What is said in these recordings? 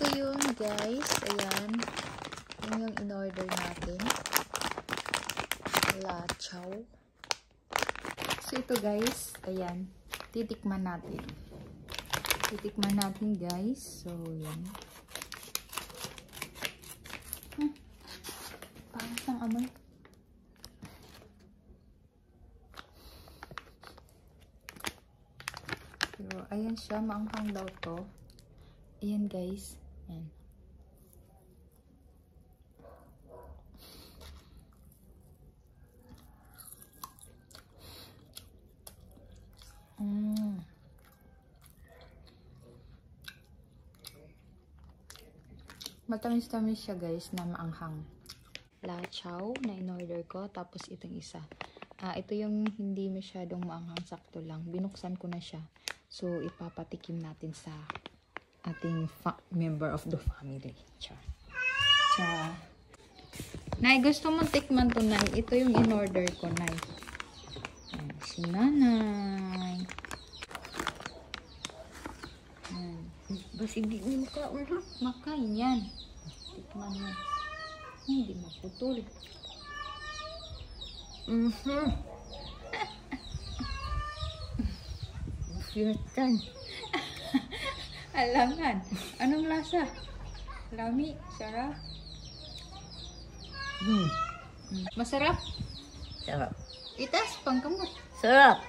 ito yun guys. Ayan. Yun yung in-order natin. Lachaw. So ito guys. Ayan. Titikman natin. Titikman natin guys. So yan. Parang sang amoy. Pero ayan siya. Maanghang daw to. Ayan guys. Ayan. Matamis-tamis siya guys na maanghang. Lachaw na in-order ko. Tapos itong isa. Ito yung hindi masyadong maanghang, sakto lang. Binuksan ko na siya. So ipapatikim natin sa ating member of the family. Char. Char. Nay, gusto mo tikman to, Nay? Ito yung in-order ko, Nay. Ayan, si Nanay. Ayan. Basta hindi mo makain yan. Tikman mo. Hindi maputol. Mafiyatan. Alangan. Anong lasa? Lami, sarap. Masarap? Sarap. Itas, pangkamot. Sarap.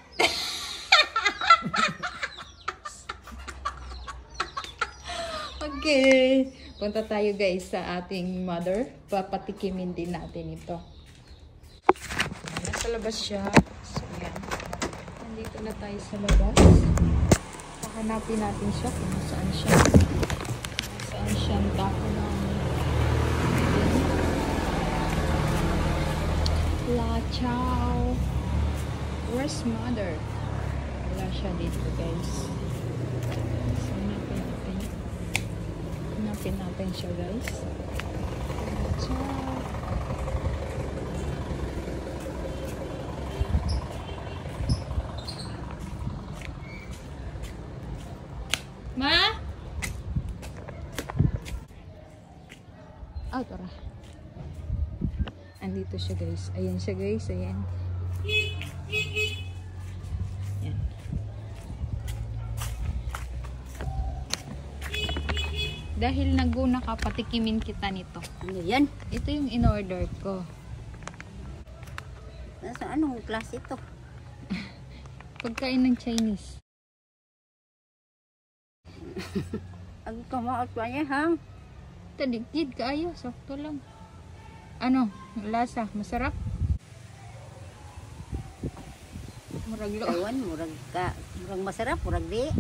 Okay. Punta tayo guys sa ating mother. Papatikimin din natin ito. Nasa labas siya. So, yan. Nandito na tayo sa labas. Hanapin natin siya kung saan siya. Saan siya ang tako ng Lachaw. Where's mother? Wala siya dito guys. So, hanapin natin. Hanapin natin siya guys. Lachaw. Ma? Oh, tara. Andito siya guys. Ayan siya guys. Ayan. Ayan. Dahil naguna ka, patikimin kita nito. Ano yan? Ito yung in-order ko. Nasa anong klase ito? Pagkain ng Chinese. Ang kamaot pa niya, hang. Tadigtid kaayo. Sakto lang. Ano? Lasa? Masarap? Murag lo. Ewan, murag masarap, murag di.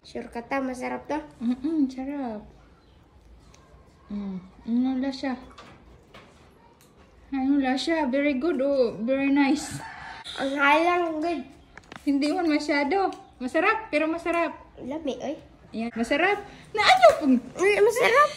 Sure ka ta, masarap to? Sarap. Ano lasa? Ano lasa? Very good oh. Very nice. Ang halang, good. Hindi man masyado. Masarap, pero masarap. Lami, oy. Yan. Masarap. Na ano pong? Masarap.